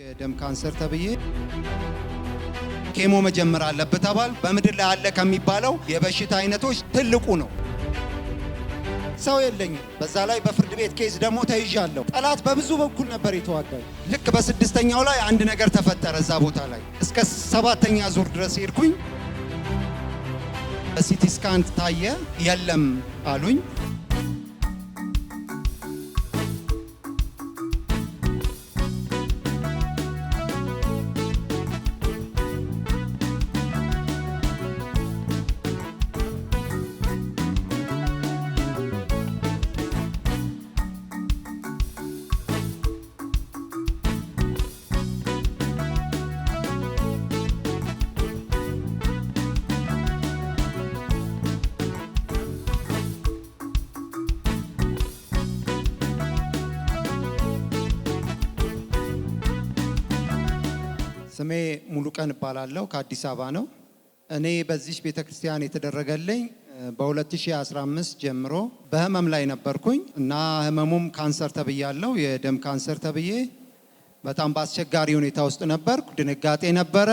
የደም ካንሰር ተብዬ ኬሞ መጀመር አለበት ተባል። በምድር ላይ አለ ከሚባለው የበሽታ አይነቶች ትልቁ ነው። ሰው የለኝም። በዛ ላይ በፍርድ ቤት ኬዝ ደግሞ ተይዣለሁ። ጠላት በብዙ በኩል ነበር የተዋጋኝ። ልክ በስድስተኛው ላይ አንድ ነገር ተፈጠረ። እዛ ቦታ ላይ እስከ ሰባተኛ ዙር ድረስ ሄድኩኝ። በሲቲ ስካን ታየ፣ የለም አሉኝ። ስሜ ሙሉቀን እባላለሁ። ከአዲስ አበባ ነው። እኔ በዚህ ቤተክርስቲያን የተደረገልኝ በ2015 ጀምሮ በህመም ላይ ነበርኩኝ እና ህመሙም ካንሰር ተብያለሁ። የደም ካንሰር ተብዬ በጣም በአስቸጋሪ ሁኔታ ውስጥ ነበርኩ። ድንጋጤ ነበረ።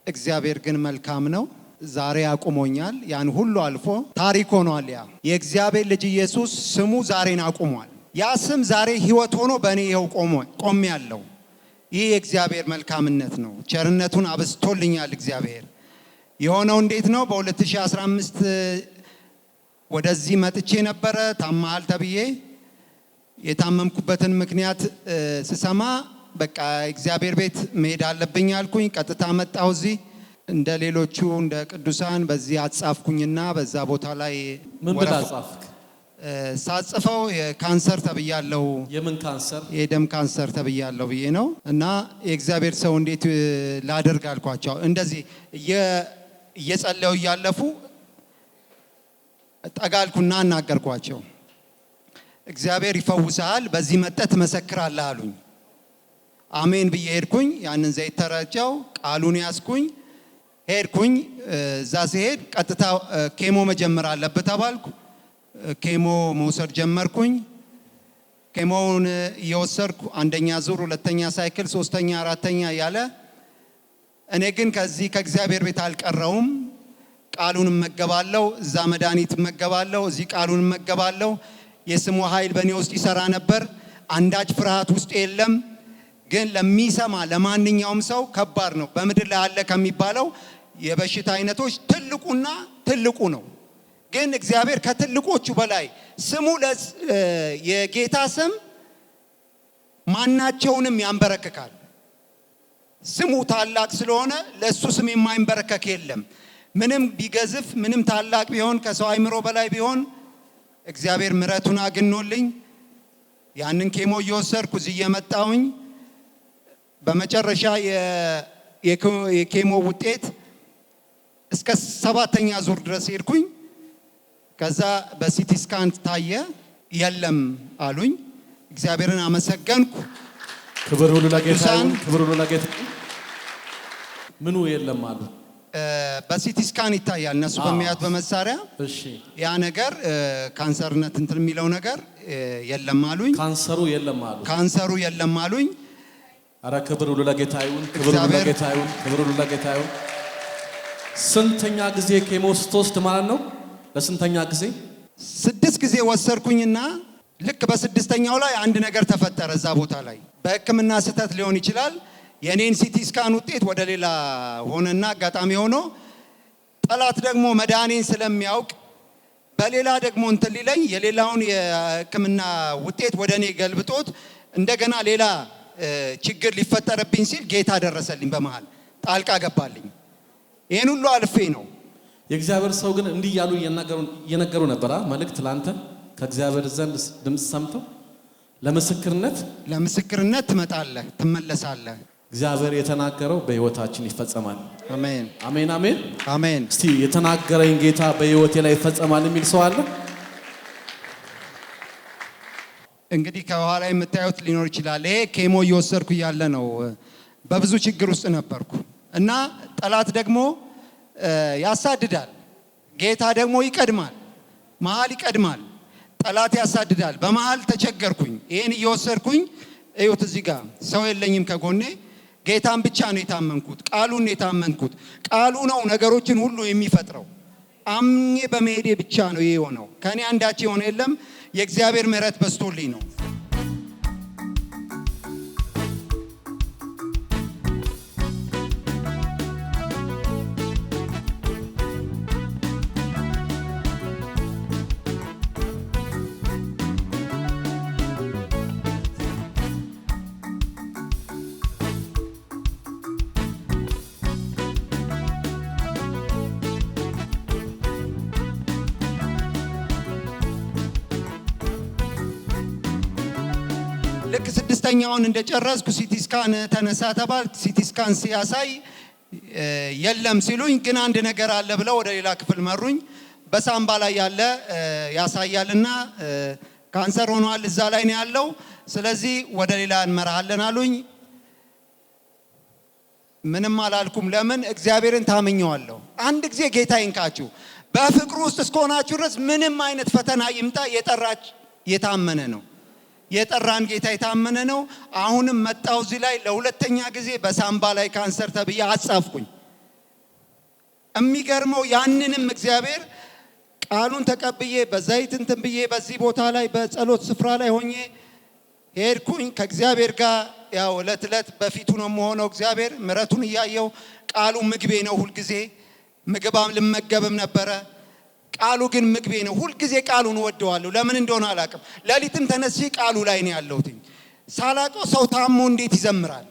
እግዚአብሔር ግን መልካም ነው። ዛሬ አቁሞኛል። ያን ሁሉ አልፎ ታሪክ ሆኗል። ያ የእግዚአብሔር ልጅ ኢየሱስ ስሙ ዛሬን አቁሟል። ያ ስም ዛሬ ህይወት ሆኖ በእኔ ይኸው ቆሜያለሁ። ይህ የእግዚአብሔር መልካምነት ነው። ቸርነቱን አብዝቶልኛል እግዚአብሔር። የሆነው እንዴት ነው? በ2015 ወደዚህ መጥቼ ነበረ። ታማሃል ተብዬ የታመምኩበትን ምክንያት ስሰማ በቃ እግዚአብሔር ቤት መሄድ አለብኝ አልኩኝ። ቀጥታ መጣሁ እዚህ። እንደ ሌሎቹ እንደ ቅዱሳን በዚህ አጻፍኩኝና በዛ ቦታ ላይ ምን ብለህ አጻፍክ? ሳጽፈው የካንሰር ተብያለሁ። የምን ካንሰር? የደም ካንሰር ተብያለሁ ብዬ ነው። እና የእግዚአብሔር ሰው እንዴት ላደርግ አልኳቸው። እንደዚህ እየጸለዩ እያለፉ ጠጋልኩና እናገርኳቸው። እግዚአብሔር ይፈውሳል፣ በዚህ መጠት ትመሰክራለህ አሉኝ። አሜን ብዬ ሄድኩኝ። ያንን ዘይት ተረጨው፣ ቃሉን ያዝኩኝ፣ ሄድኩኝ። እዛ ሲሄድ ቀጥታ ኬሞ መጀመር አለበት ተባልኩ። ኬሞ መውሰድ ጀመርኩኝ። ኬሞውን እየወሰድኩ አንደኛ ዙር፣ ሁለተኛ ሳይክል፣ ሶስተኛ፣ አራተኛ ያለ እኔ ግን ከዚህ ከእግዚአብሔር ቤት አልቀረውም። ቃሉን መገባለሁ፣ እዛ መድኃኒት መገባለሁ፣ እዚህ ቃሉን መገባለሁ። የስሙ ኃይል በእኔ ውስጥ ይሰራ ነበር። አንዳች ፍርሃት ውስጥ የለም። ግን ለሚሰማ ለማንኛውም ሰው ከባድ ነው። በምድር ላይ አለ ከሚባለው የበሽታ አይነቶች ትልቁና ትልቁ ነው። ግን እግዚአብሔር ከትልቆቹ በላይ ስሙ የጌታ ስም ማናቸውንም ያንበረክካል። ስሙ ታላቅ ስለሆነ ለሱ ስም የማይንበረከክ የለም። ምንም ቢገዝፍ፣ ምንም ታላቅ ቢሆን፣ ከሰው አይምሮ በላይ ቢሆን እግዚአብሔር ምሕረቱን አግኖልኝ ያንን ኬሞ እየወሰድኩ እዚህ እየመጣሁኝ በመጨረሻ የኬሞ ውጤት እስከ ሰባተኛ ዙር ድረስ ሄድኩኝ። ከዛ በሲቲ ስካን ታየ፣ የለም አሉኝ። እግዚአብሔርን አመሰገንኩ። ክብር ሁሉ ለጌታ ይሁን። ክብር ሁሉ ለጌታ። ምኑ የለም አሉ? በሲቲ ስካን ይታያል እነሱ በሚያዩት በመሳሪያ። እሺ፣ ያ ነገር ካንሰርነት እንትን የሚለው ነገር የለም አሉኝ። ካንሰሩ የለም አሉ? ካንሰሩ የለም አሉኝ። አረ ክብር ሁሉ ለጌታ ይሁን። ክብር ሁሉ ለጌታ ይሁን። ክብር ሁሉ ለጌታ ይሁን። ስንተኛ ጊዜ ኬሞ ስትወስድ ማለት ነው? ለስንተኛ ጊዜ? 6 ጊዜ ወሰድኩኝና ልክ በስድስተኛው ላይ አንድ ነገር ተፈጠረ። እዛ ቦታ ላይ በሕክምና ስህተት ሊሆን ይችላል። የኔን ሲቲ ስካን ውጤት ወደ ሌላ ሆነና አጋጣሚ ሆኖ ጠላት ደግሞ መድኃኒን ስለሚያውቅ በሌላ ደግሞ እንትን ሊለኝ የሌላውን የሕክምና ውጤት ወደ እኔ ገልብጦት እንደገና ሌላ ችግር ሊፈጠርብኝ ሲል ጌታ ደረሰልኝ። በመሃል ጣልቃ ገባልኝ። ይህን ሁሉ አልፌ ነው። የእግዚአብሔር ሰው ግን እንዲህ ያሉ እየነገሩ ነበር። መልእክት ላንተ ከእግዚአብሔር ዘንድ ድምፅ ሰምተው ለምስክርነት ትመጣለህ፣ ትመለሳለህ። እግዚአብሔር የተናገረው በህይወታችን ይፈጸማል። አሜን፣ አሜን፣ አሜን፣ አሜን። እስቲ የተናገረኝ ጌታ በህይወቴ ላይ ይፈጸማል የሚል ሰው አለ? እንግዲህ ከኋላ የምታዩት ሊኖር ይችላል። ይሄ ኬሞ እየወሰድኩ እያለ ነው። በብዙ ችግር ውስጥ ነበርኩ እና ጠላት ደግሞ ያሳድዳል፣ ጌታ ደግሞ ይቀድማል። መሃል ይቀድማል፣ ጠላት ያሳድዳል። በመሃል ተቸገርኩኝ። ይሄን እየወሰድኩኝ እዩት፣ እዚህ ጋር ሰው የለኝም ከጎኔ። ጌታን ብቻ ነው የታመንኩት። ቃሉን የታመንኩት። ቃሉ ነው ነገሮችን ሁሉ የሚፈጥረው። አምኜ በመሄዴ ብቻ ነው ይሄ የሆነው። ከኔ አንዳች የሆነ የለም። የእግዚአብሔር ምሕረት በስቶልኝ ነው። ልክ ስድስተኛውን እንደጨረስኩ ሲቲ ስካን ተነሳ ተባል። ሲቲ ስካን ሲያሳይ የለም ሲሉኝ፣ ግን አንድ ነገር አለ ብለው ወደ ሌላ ክፍል መሩኝ። በሳምባ ላይ ያለ ያሳያልና ካንሰር ሆኗል፣ እዛ ላይ ነው ያለው። ስለዚህ ወደ ሌላ እንመራለን አሉኝ። ምንም አላልኩም። ለምን? እግዚአብሔርን ታምኘዋለሁ። አንድ ጊዜ ጌታ ይንካችሁ። በፍቅሩ ውስጥ እስከሆናችሁ ድረስ ምንም አይነት ፈተና ይምጣ፣ የጠራች የታመነ ነው። የጠራን ጌታ የታመነ ነው። አሁንም መጣው እዚህ ላይ ለሁለተኛ ጊዜ በሳምባ ላይ ካንሰር ተብዬ አጻፍኩኝ። የሚገርመው ያንንም እግዚአብሔር ቃሉን ተቀብዬ በዘይት እንትን ብዬ በዚህ ቦታ ላይ በጸሎት ስፍራ ላይ ሆኜ ሄድኩኝ ከእግዚአብሔር ጋር። ያው እለት በፊቱ ነው የምሆነው። እግዚአብሔር ምሕረቱን እያየው ቃሉ ምግቤ ነው። ሁልጊዜ ምግባም ልመገብም ነበረ። ቃሉ ግን ምግቤ ነው። ሁልጊዜ ቃሉን ወደዋለሁ። ለምን እንደሆነ አላውቅም። ሌሊትም ተነስቼ ቃሉ ላይ ነው ያለሁት። ሳላውቀው ሰው ታሞ እንዴት ይዘምራል?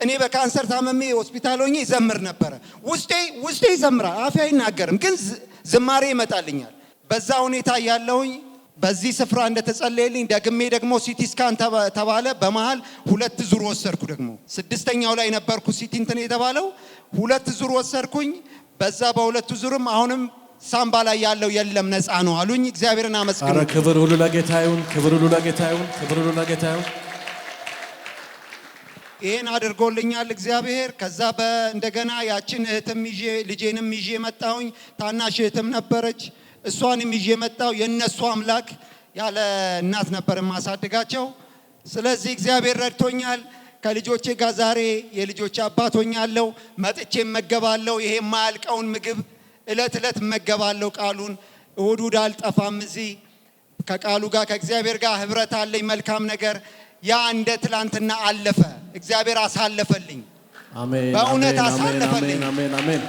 እኔ በካንሰር ታመሜ ሆስፒታል ሆኜ ይዘምር ነበረ። ውስጤ ይዘምራል፣ አፌ አይናገርም፣ ግን ዝማሬ ይመጣልኛል። በዛ ሁኔታ ያለሁኝ በዚህ ስፍራ እንደተጸለየልኝ ደግሜ ደግሞ ሲቲ ስካን ተባለ። በመሃል 2 ዙር ወሰድኩ። ደግሞ ስድስተኛው ላይ ነበርኩ ሲቲ እንትን የተባለው 2 ዙር ወሰድኩኝ። በዛ በ2 ዙርም አሁንም ሳምባ ላይ ያለው የለም ነፃ ነው አሉኝ። እግዚአብሔርን አመስግኑ። አረ ክብር ሁሉ ለጌታ ይሁን፣ ክብር ሁሉ ለጌታ ይሁን፣ ክብር ሁሉ ለጌታ ይሁን። ይሄን አድርጎልኛል እግዚአብሔር። ከዛ እንደገና ያችን እህትም ይዤ ልጄንም ይዤ መጣሁኝ። ታናሽ እህትም ነበረች፣ እሷንም ይዤ መጣሁ። የነሱ አምላክ ያለ እናት ነበር ማሳድጋቸው። ስለዚህ እግዚአብሔር ረድቶኛል። ከልጆቼ ጋር ዛሬ የልጆች አባት ሆኛለሁ። መጥቼ መገባለሁ። ይሄ የማያልቀውን ምግብ እለት መገባለሁ። ቃሉን እሁድ አልጠፋም። እዚህ ከቃሉ ጋር ከእግዚአብሔር ጋር ህብረት አለኝ። መልካም ነገር ያ እንደ ትላንትና አለፈ። እግዚአብሔር አሳለፈልኝ። አሜን። በእውነት አሳለፈልኝ። አሜን አሜን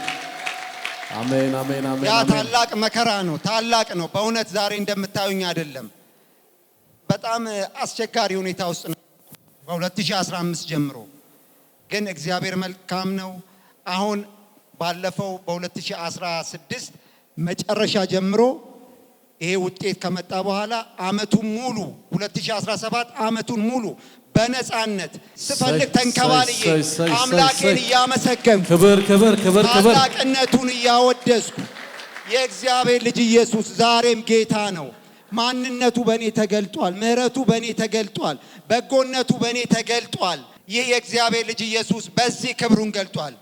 አሜን አሜን አሜን። ያ ታላቅ መከራ ነው፣ ታላቅ ነው በእውነት። ዛሬ እንደምታዩኝ አይደለም። በጣም አስቸጋሪ ሁኔታ ውስጥ ነው በ2015 ጀምሮ። ግን እግዚአብሔር መልካም ነው። አሁን ባለፈው በ2016 መጨረሻ ጀምሮ ይሄ ውጤት ከመጣ በኋላ አመቱን ሙሉ 2017 አመቱን ሙሉ በነፃነት ስፈልግ ተንከባልዬ አምላኬን እያመሰገንኩ ክብር ታላቅነቱን እያወደስኩ የእግዚአብሔር ልጅ ኢየሱስ ዛሬም ጌታ ነው። ማንነቱ በእኔ ተገልጧል። ምሕረቱ በእኔ ተገልጧል። በጎነቱ በእኔ ተገልጧል። ይህ የእግዚአብሔር ልጅ ኢየሱስ በዚህ ክብሩን ገልጧል።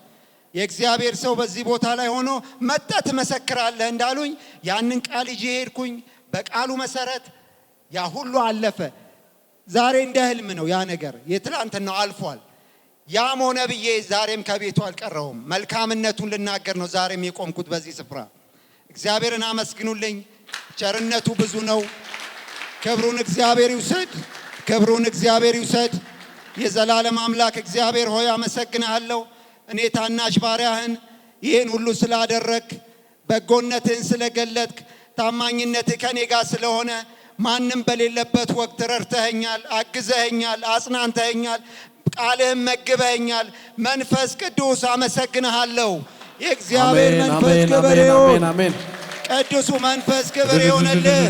የእግዚአብሔር ሰው በዚህ ቦታ ላይ ሆኖ መጥተህ ትመሰክራለህ እንዳሉኝ ያንን ቃል ይዤ ሄድኩኝ። በቃሉ መሰረት ያ ሁሉ አለፈ። ዛሬ እንደ ህልም ነው ያ ነገር። የትላንትናው አልፏል። ያም ሆነ ብዬ ዛሬም ከቤቱ አልቀረሁም። መልካምነቱን ልናገር ነው ዛሬም የቆምኩት በዚህ ስፍራ። እግዚአብሔርን አመስግኑልኝ። ቸርነቱ ብዙ ነው። ክብሩን እግዚአብሔር ይውሰድ፣ ክብሩን እግዚአብሔር ይውሰድ። የዘላለም አምላክ እግዚአብሔር ሆይ አመሰግንሃለሁ። እኔ ታናሽ ባሪያህን ይህን ሁሉ ስላደረግ፣ በጎነትህን ስለገለጥክ፣ ታማኝነትህ ከኔ ጋር ስለሆነ ማንም በሌለበት ወቅት ረድተኸኛል፣ አግዘኸኛል፣ አጽናንተኸኛል፣ ቃልህን መግበኸኛል። መንፈስ ቅዱስ አመሰግንሃለሁ። የእግዚአብሔር መንፈስ ክብር ይሁን። ቅዱሱ መንፈስ ክብር ይሁንልህ።